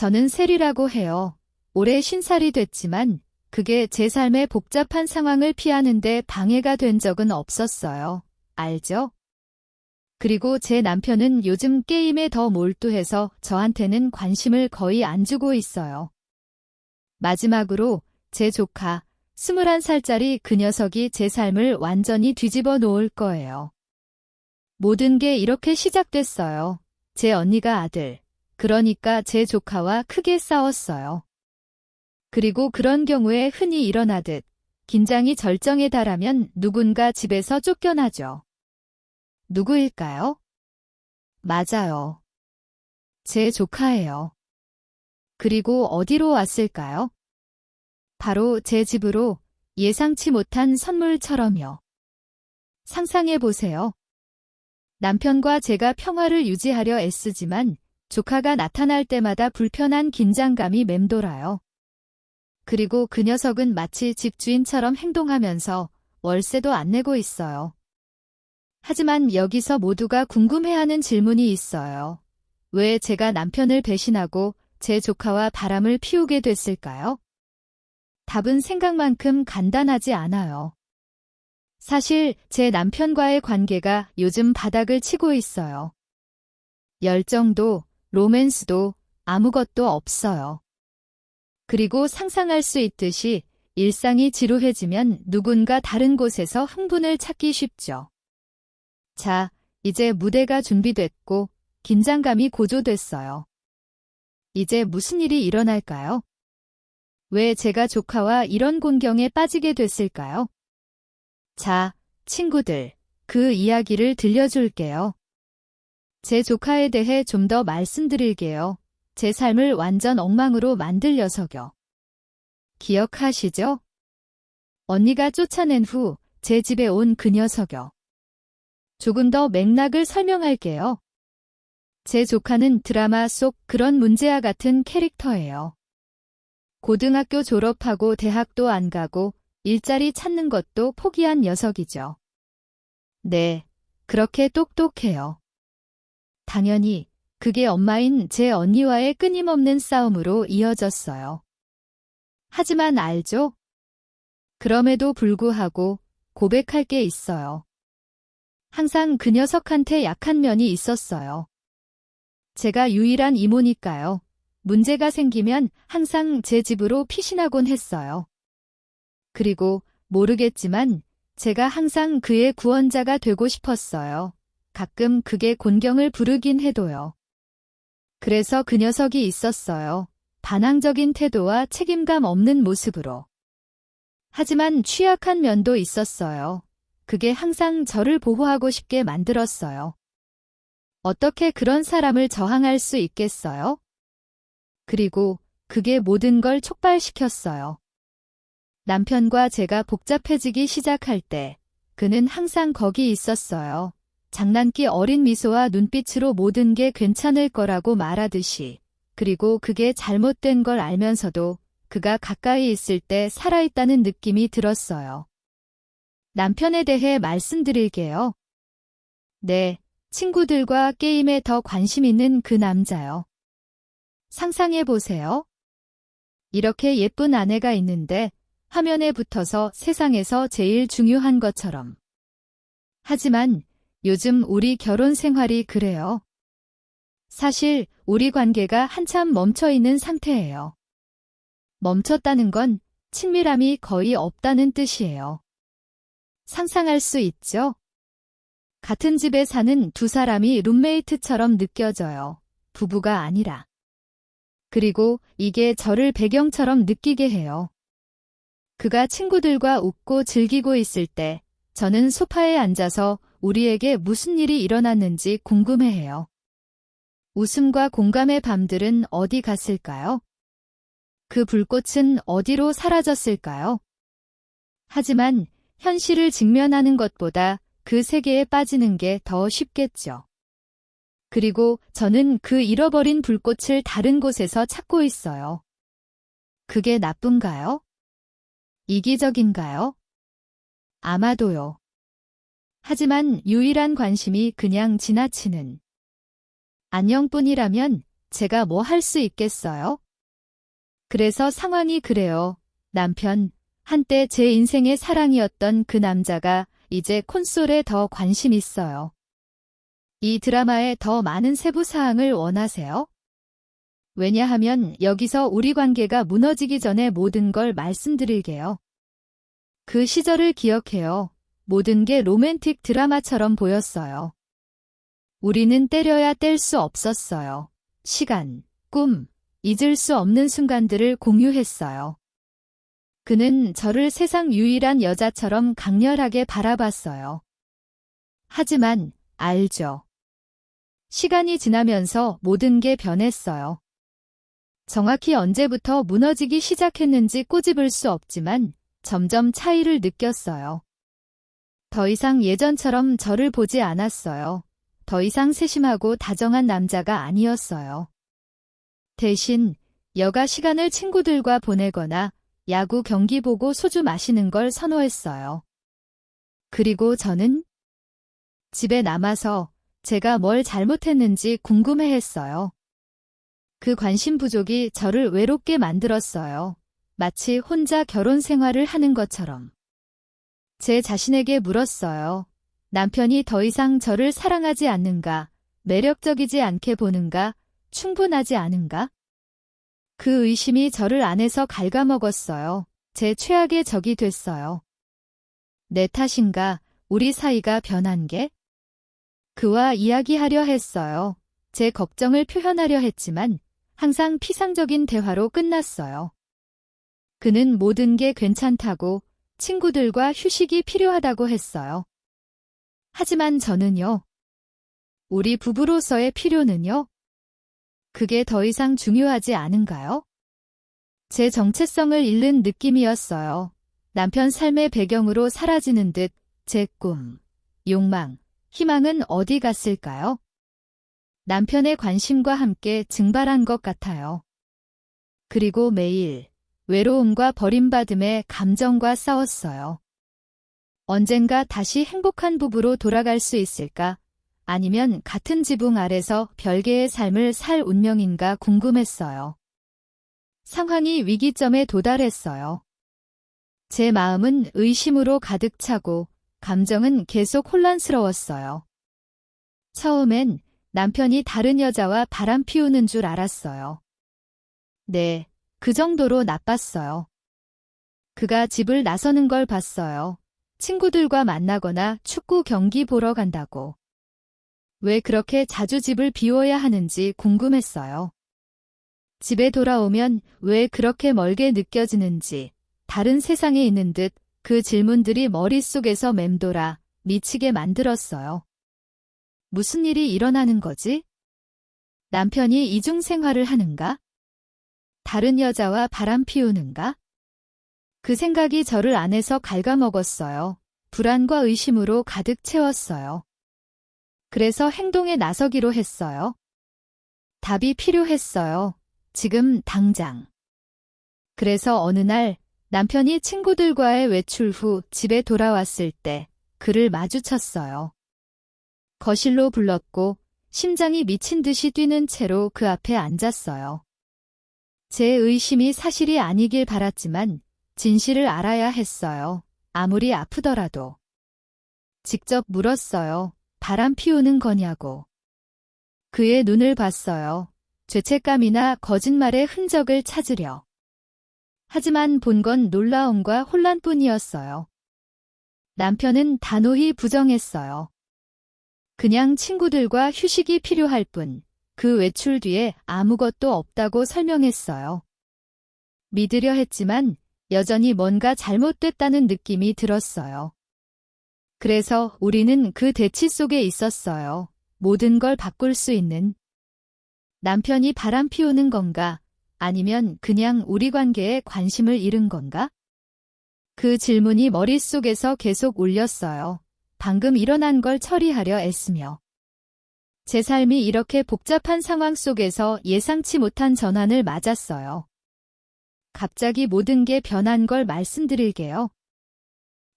저는 세리라고 해요. 올해 50살이 됐지만 그게 제 삶의 복잡한 상황을 피하는데 방해가 된 적은 없었어요. 알죠? 그리고 제 남편은 요즘 게임에 더 몰두해서 저한테는 관심을 거의 안 주고 있어요. 마지막으로 제 조카, 21살짜리 그 녀석이 제 삶을 완전히 뒤집어 놓을 거예요. 모든 게 이렇게 시작됐어요. 제 언니가 아들, 그러니까 제 조카와 크게 싸웠어요. 그리고 그런 경우에 흔히 일어나듯 긴장이 절정에 달하면 누군가 집에서 쫓겨나죠. 누구일까요? 맞아요. 제 조카예요. 그리고 어디로 왔을까요? 바로 제 집으로, 예상치 못한 선물처럼요. 상상해보세요. 남편과 제가 평화를 유지하려 애쓰지만 조카가 나타날 때마다 불편한 긴장감이 맴돌아요. 그리고 그 녀석은 마치 집주인처럼 행동하면서 월세도 안 내고 있어요. 하지만 여기서 모두가 궁금해하는 질문이 있어요. 왜 제가 남편을 배신하고 제 조카와 바람을 피우게 됐을까요? 답은 생각만큼 간단하지 않아요. 사실 제 남편과의 관계가 요즘 바닥을 치고 있어요. 열정도, 로맨스도 아무것도 없어요. 그리고 상상할 수 있듯이 일상이 지루해지면 누군가 다른 곳에서 흥분을 찾기 쉽죠. 자, 이제 무대가 준비됐고 긴장감이 고조됐어요. 이제 무슨 일이 일어날까요? 왜 제가 조카와 이런 곤경에 빠지게 됐을까요? 자, 친구들, 그 이야기를 들려줄게요. 제 조카에 대해 좀 더 말씀드릴게요. 제 삶을 완전 엉망으로 만들 녀석요. 기억하시죠? 언니가 쫓아낸 후 제 집에 온 그 녀석요. 조금 더 맥락을 설명할게요. 제 조카는 드라마 속 그런 문제와 같은 캐릭터예요. 고등학교 졸업하고 대학도 안 가고 일자리 찾는 것도 포기한 녀석이죠. 네, 그렇게 똑똑해요. 당연히 그게 엄마인 제 언니와의 끊임없는 싸움으로 이어졌어요. 하지만 알죠? 그럼에도 불구하고 고백할 게 있어요. 항상 그 녀석한테 약한 면이 있었어요. 제가 유일한 이모니까요. 문제가 생기면 항상 제 집으로 피신하곤 했어요. 그리고 모르겠지만 제가 항상 그의 구원자가 되고 싶었어요. 가끔 그게 곤경을 부르긴 해도요. 그래서 그 녀석이 있었어요. 반항적인 태도와 책임감 없는 모습으로. 하지만 취약한 면도 있었어요. 그게 항상 저를 보호하고 싶게 만들었어요. 어떻게 그런 사람을 저항할 수 있겠어요? 그리고 그게 모든 걸 촉발시켰어요. 남편과 제가 복잡해지기 시작할 때 그는 항상 거기 있었어요. 장난기 어린 미소와 눈빛으로 모든 게 괜찮을 거라고 말하듯이. 그리고 그게 잘못된 걸 알면서도 그가 가까이 있을 때 살아있다는 느낌이 들었어요. 남편에 대해 말씀드릴게요. 네, 친구들과 게임에 더 관심 있는 그 남자요. 상상해보세요. 이렇게 예쁜 아내가 있는데 화면에 붙어서 세상에서 제일 중요한 것처럼. 하지만 요즘 우리 결혼 생활이 그래요. 사실 우리 관계가 한참 멈춰있는 상태예요. 멈췄다는 건 친밀함이 거의 없다는 뜻이에요. 상상할 수 있죠? 같은 집에 사는 두 사람이 룸메이트처럼 느껴져요. 부부가 아니라. 그리고 이게 저를 배경처럼 느끼게 해요. 그가 친구들과 웃고 즐기고 있을 때 저는 소파에 앉아서 우리에게 무슨 일이 일어났는지 궁금해해요. 웃음과 공감의 밤들은 어디 갔을까요? 그 불꽃은 어디로 사라졌을까요? 하지만 현실을 직면하는 것보다 그 세계에 빠지는 게 더 쉽겠죠. 그리고 저는 그 잃어버린 불꽃을 다른 곳에서 찾고 있어요. 그게 나쁜가요? 이기적인가요? 아마도요. 하지만 유일한 관심이 그냥 지나치는 안녕뿐이라면 제가 뭐 할 수 있겠어요? 그래서 상황이 그래요. 남편, 한때 제 인생의 사랑이었던 그 남자가 이제 콘솔에 더 관심 있어요. 이 드라마의 더 많은 세부 사항을 원하세요? 왜냐하면 여기서 우리 관계가 무너지기 전에 모든 걸 말씀드릴게요. 그 시절을 기억해요. 모든 게 로맨틱 드라마처럼 보였어요. 우리는 때려야 뗄 수 없었어요. 시간, 꿈, 잊을 수 없는 순간들을 공유했어요. 그는 저를 세상 유일한 여자처럼 강렬하게 바라봤어요. 하지만 알죠. 시간이 지나면서 모든 게 변했어요. 정확히 언제부터 무너지기 시작했는지 꼬집을 수 없지만 점점 차이를 느꼈어요. 더 이상 예전처럼 저를 보지 않았어요. 더 이상 세심하고 다정한 남자가 아니었어요. 대신 여가 시간을 친구들과 보내거나 야구 경기 보고 소주 마시는 걸 선호했어요. 그리고 저는 집에 남아서 제가 뭘 잘못했는지 궁금해했어요. 그 관심 부족이 저를 외롭게 만들었어요. 마치 혼자 결혼 생활을 하는 것처럼. 제 자신에게 물었어요. 남편이 더 이상 저를 사랑하지 않는가, 매력적이지 않게 보는가, 충분하지 않은가? 그 의심이 저를 안에서 갉아먹었어요. 제 최악의 적이 됐어요. 내 탓인가, 우리 사이가 변한 게? 그와 이야기하려 했어요. 제 걱정을 표현하려 했지만 항상 피상적인 대화로 끝났어요. 그는 모든 게 괜찮다고 친구들과 휴식이 필요하다고 했어요. 하지만 저는요. 우리 부부로서의 필요는요? 그게 더 이상 중요하지 않은가요? 제 정체성을 잃는 느낌이었어요. 남편 삶의 배경으로 사라지는 듯 제 꿈, 욕망, 희망은 어디 갔을까요? 남편의 관심과 함께 증발한 것 같아요. 그리고 매일 외로움과 버림받음의 감정과 싸웠어요. 언젠가 다시 행복한 부부로 돌아갈 수 있을까? 아니면 같은 지붕 아래서 별개의 삶을 살 운명인가 궁금했어요. 상황이 위기점에 도달했어요. 제 마음은 의심으로 가득 차고 감정은 계속 혼란스러웠어요. 처음엔 남편이 다른 여자와 바람 피우는 줄 알았어요. 네, 그 정도로 나빴어요. 그가 집을 나서는 걸 봤어요. 친구들과 만나거나 축구 경기 보러 간다고. 왜 그렇게 자주 집을 비워야 하는지 궁금했어요. 집에 돌아오면 왜 그렇게 멀게 느껴지는지, 다른 세상에 있는 듯 그 질문들이 머릿속에서 맴돌아 미치게 만들었어요. 무슨 일이 일어나는 거지? 남편이 이중 생활을 하는가? 다른 여자와 바람 피우는가? 그 생각이 저를 안에서 갉아먹었어요. 불안과 의심으로 가득 채웠어요. 그래서 행동에 나서기로 했어요. 답이 필요했어요. 지금 당장. 그래서 어느 날 남편이 친구들과의 외출 후 집에 돌아왔을 때 그를 마주쳤어요. 거실로 불렀고 심장이 미친 듯이 뛰는 채로 그 앞에 앉았어요. 제 의심이 사실이 아니길 바랐지만 진실을 알아야 했어요. 아무리 아프더라도. 직접 물었어요. 바람 피우는 거냐고. 그의 눈을 봤어요. 죄책감이나 거짓말의 흔적을 찾으려. 하지만 본 건 놀라움과 혼란뿐이었어요. 남편은 단호히 부정했어요. 그냥 친구들과 휴식이 필요할 뿐, 그 외출 뒤에 아무것도 없다고 설명했어요. 믿으려 했지만 여전히 뭔가 잘못됐다는 느낌이 들었어요. 그래서 우리는 그 대치 속에 있었어요. 모든 걸 바꿀 수 있는. 남편이 바람 피우는 건가? 아니면 그냥 우리 관계에 관심을 잃은 건가? 그 질문이 머릿속에서 계속 울렸어요. 방금 일어난 걸 처리하려 애쓰며. 제 삶이 이렇게 복잡한 상황 속에서 예상치 못한 전환을 맞았어요. 갑자기 모든 게 변한 걸 말씀드릴게요.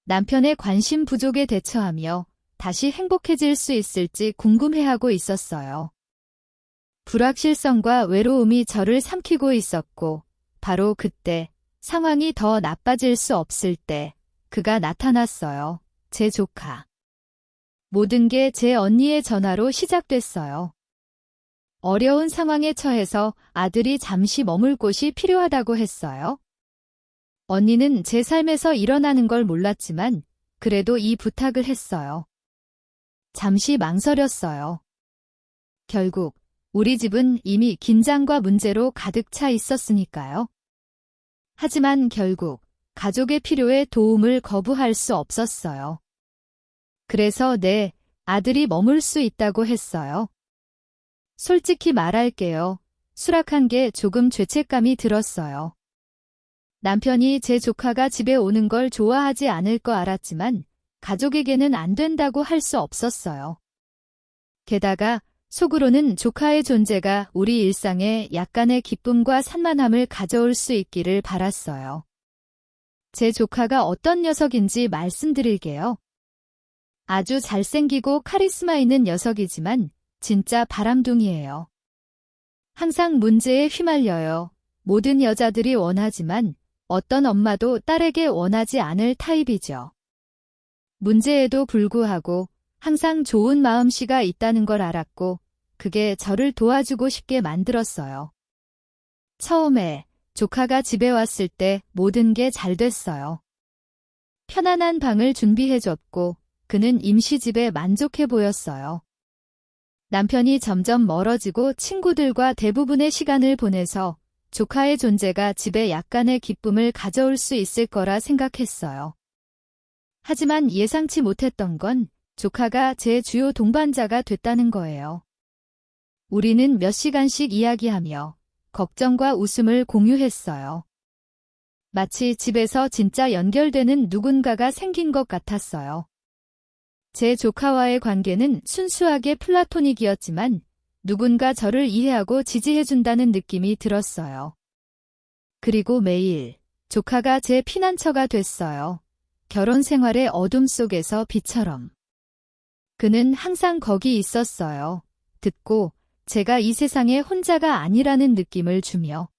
남편의 관심 부족에 대처하며 다시 행복해질 수 있을지 궁금해하고 있었어요. 불확실성과 외로움이 저를 삼키고 있었고, 바로 그때 상황이 더 나빠질 수 없을 때 그가 나타났어요. 제 조카. 모든 게 제 언니의 전화로 시작됐어요. 어려운 상황에 처해서 아들이 잠시 머물 곳이 필요하다고 했어요. 언니는 제 삶에서 일어나는 걸 몰랐지만 그래도 이 부탁을 했어요. 잠시 망설였어요. 결국 우리 집은 이미 긴장과 문제로 가득 차 있었으니까요. 하지만 결국 가족의 필요에 도움을 거부할 수 없었어요. 그래서 네, 아들이 머물 수 있다고 했어요. 솔직히 말할게요. 수락한 게 조금 죄책감이 들었어요. 남편이 제 조카가 집에 오는 걸 좋아하지 않을 거 알았지만 가족에게는 안 된다고 할 수 없었어요. 게다가 속으로는 조카의 존재가 우리 일상에 약간의 기쁨과 산만함을 가져올 수 있기를 바랐어요. 제 조카가 어떤 녀석인지 말씀드릴게요. 아주 잘생기고 카리스마 있는 녀석이지만 진짜 바람둥이에요. 항상 문제에 휘말려요. 모든 여자들이 원하지만 어떤 엄마도 딸에게 원하지 않을 타입이죠. 문제에도 불구하고 항상 좋은 마음씨가 있다는 걸 알았고 그게 저를 도와주고 싶게 만들었어요. 처음에 조카가 집에 왔을 때 모든 게 잘 됐어요. 편안한 방을 준비해줬고 그는 임시집에 만족해 보였어요. 남편이 점점 멀어지고 친구들과 대부분의 시간을 보내서 조카의 존재가 집에 약간의 기쁨을 가져올 수 있을 거라 생각했어요. 하지만 예상치 못했던 건 조카가 제 주요 동반자가 됐다는 거예요. 우리는 몇 시간씩 이야기하며 걱정과 웃음을 공유했어요. 마치 집에서 진짜 연결되는 누군가가 생긴 것 같았어요. 제 조카와의 관계는 순수하게 플라토닉이었지만 누군가 저를 이해하고 지지해준다는 느낌이 들었어요. 그리고 매일 조카가 제 피난처가 됐어요. 결혼 생활의 어둠 속에서 빛처럼. 그는 항상 거기 있었어요. 듣고 제가 이 세상에 혼자가 아니라는 느낌을 주며.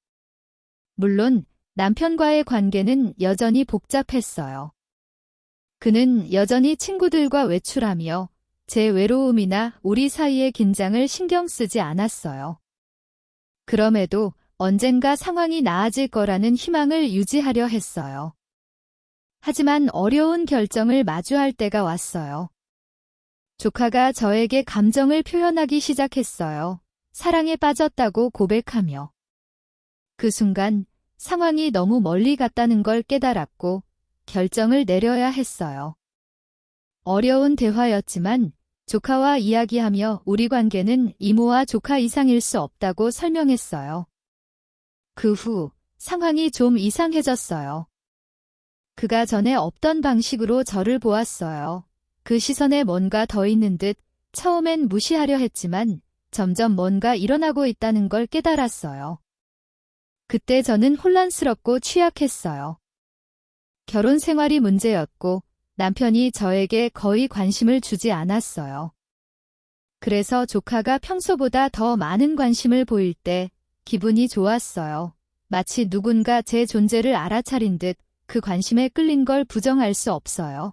물론 남편과의 관계는 여전히 복잡했어요. 그는 여전히 친구들과 외출하며 제 외로움이나 우리 사이의 긴장을 신경 쓰지 않았어요. 그럼에도 언젠가 상황이 나아질 거라는 희망을 유지하려 했어요. 하지만 어려운 결정을 마주할 때가 왔어요. 조카가 저에게 감정을 표현하기 시작했어요. 사랑에 빠졌다고 고백하며. 그 순간 상황이 너무 멀리 갔다는 걸 깨달았고 결정을 내려야 했어요. 어려운 대화였지만 조카와 이야기하며 우리 관계는 이모와 조카 이상일 수 없다고 설명했어요. 그 후 상황이 좀 이상해졌어요. 그가 전에 없던 방식으로 저를 보았어요. 그 시선에 뭔가 더 있는 듯 처음엔 무시하려 했지만 점점 뭔가 일어나고 있다는 걸 깨달았어요. 그때 저는 혼란스럽고 취약했어요. 결혼 생활이 문제였고 남편이 저에게 거의 관심을 주지 않았어요. 그래서 조카가 평소보다 더 많은 관심을 보일 때 기분이 좋았어요. 마치 누군가 제 존재를 알아차린 듯 그 관심에 끌린 걸 부정할 수 없어요.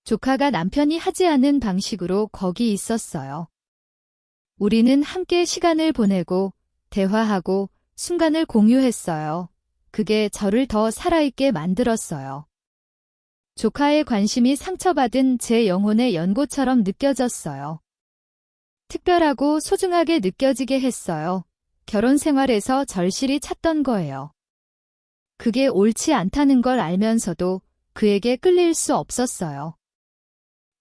조카가 남편이 하지 않은 방식으로 거기 있었어요. 우리는 함께 시간을 보내고 대화하고 순간을 공유했어요. 그게 저를 더 살아있게 만들었어요. 조카의 관심이 상처받은 제 영혼의 연고처럼 느껴졌어요. 특별하고 소중하게 느껴지게 했어요. 결혼 생활에서 절실히 찾던 거예요. 그게 옳지 않다는 걸 알면서도 그에게 끌릴 수 없었어요.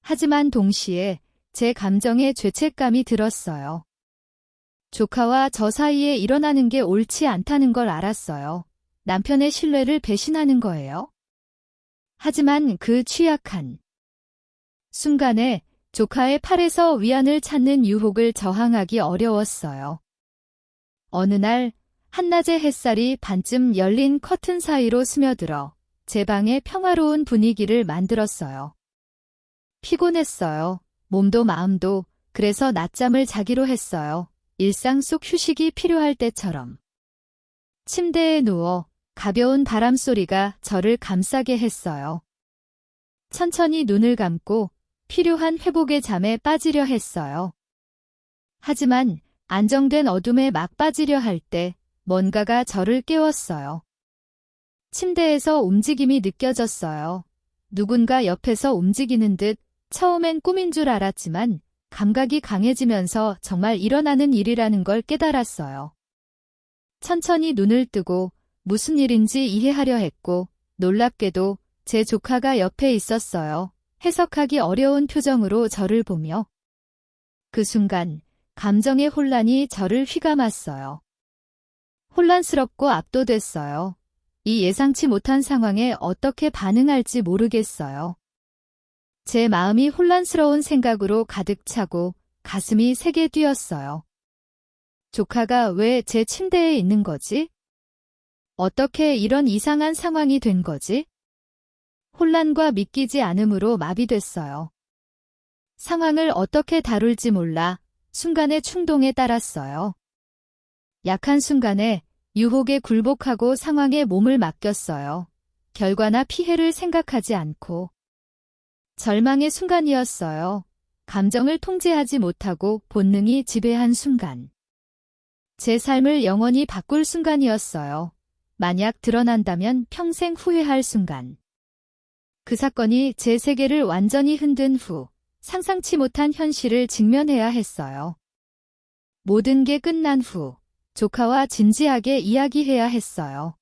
하지만 동시에 제 감정에 죄책감이 들었어요. 조카와 저 사이에 일어나는 게 옳지 않다는 걸 알았어요. 남편의 신뢰를 배신하는 거예요. 하지만 그 취약한 순간에 조카의 팔에서 위안을 찾는 유혹을 저항하기 어려웠어요. 어느 날 한낮의 햇살이 반쯤 열린 커튼 사이로 스며들어 제 방의 평화로운 분위기를 만들었어요. 피곤했어요. 몸도 마음도. 그래서 낮잠을 자기로 했어요. 일상 속 휴식이 필요할 때처럼. 침대에 누워 가벼운 바람 소리가 저를 감싸게 했어요. 천천히 눈을 감고 필요한 회복의 잠에 빠지려 했어요. 하지만 안정된 어둠에 막 빠지려 할 때 뭔가가 저를 깨웠어요. 침대에서 움직임이 느껴졌어요. 누군가 옆에서 움직이는 듯 처음엔 꿈인 줄 알았지만 감각이 강해지면서 정말 일어나는 일이라는 걸 깨달았어요. 천천히 눈을 뜨고 무슨 일인지 이해하려 했고 놀랍게도 제 조카가 옆에 있었어요. 해석하기 어려운 표정으로 저를 보며. 그 순간 감정의 혼란이 저를 휘감았어요. 혼란스럽고 압도됐어요. 이 예상치 못한 상황에 어떻게 반응할지 모르겠어요. 제 마음이 혼란스러운 생각으로 가득 차고 가슴이 세게 뛰었어요. 조카가 왜 제 침대에 있는 거지? 어떻게 이런 이상한 상황이 된 거지? 혼란과 믿기지 않음으로 마비됐어요. 상황을 어떻게 다룰지 몰라 순간의 충동에 따랐어요. 약한 순간에 유혹에 굴복하고 상황에 몸을 맡겼어요. 결과나 피해를 생각하지 않고. 절망의 순간이었어요. 감정을 통제하지 못하고 본능이 지배한 순간. 제 삶을 영원히 바꿀 순간이었어요. 만약 드러난다면 평생 후회할 순간. 그 사건이 제 세계를 완전히 흔든 후 상상치 못한 현실을 직면해야 했어요. 모든 게 끝난 후 조카와 진지하게 이야기해야 했어요.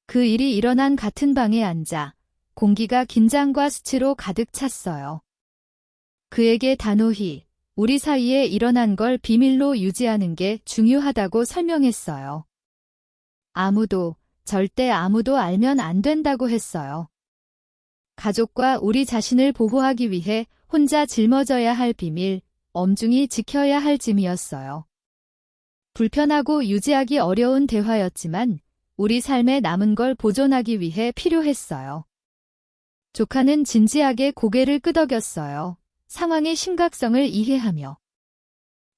그 일이 일어난 같은 방에 앉아 공기가 긴장과 수치로 가득 찼어요. 그에게 단호히 우리 사이에 일어난 걸 비밀로 유지하는 게 중요하다고 설명했어요. 절대 아무도 알면 안 된다고 했어요. 가족과 우리 자신을 보호하기 위해 혼자 짊어져야 할 비밀, 엄중히 지켜야 할 짐이었어요. 불편하고 유지하기 어려운 대화였지만 우리 삶에 남은 걸 보존하기 위해 필요했어요. 조카는 진지하게 고개를 끄덕였어요. 상황의 심각성을 이해하며.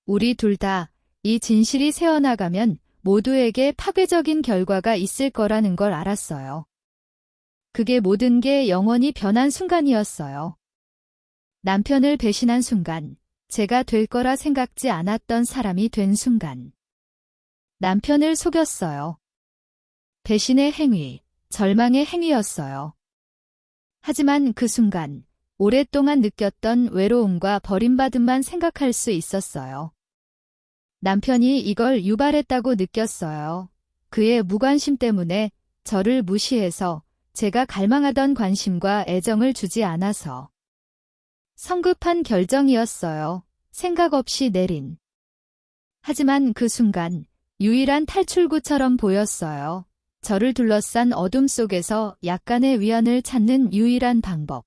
우리 둘 다 이 진실이 새어나가면 모두에게 파괴적인 결과가 있을 거라는 걸 알았어요. 그게 모든 게 영원히 변한 순간이었어요. 남편을 배신한 순간, 제가 될 거라 생각지 않았던 사람이 된 순간. 남편을 속였어요. 배신의 행위, 절망의 행위였어요. 하지만 그 순간, 오랫동안 느꼈던 외로움과 버림받음만 생각할 수 있었어요. 남편이 이걸 유발했다고 느꼈어요. 그의 무관심 때문에 저를 무시해서 제가 갈망하던 관심과 애정을 주지 않아서. 성급한 결정이었어요. 생각 없이 내린. 하지만 그 순간 유일한 탈출구처럼 보였어요. 저를 둘러싼 어둠 속에서 약간의 위안을 찾는 유일한 방법.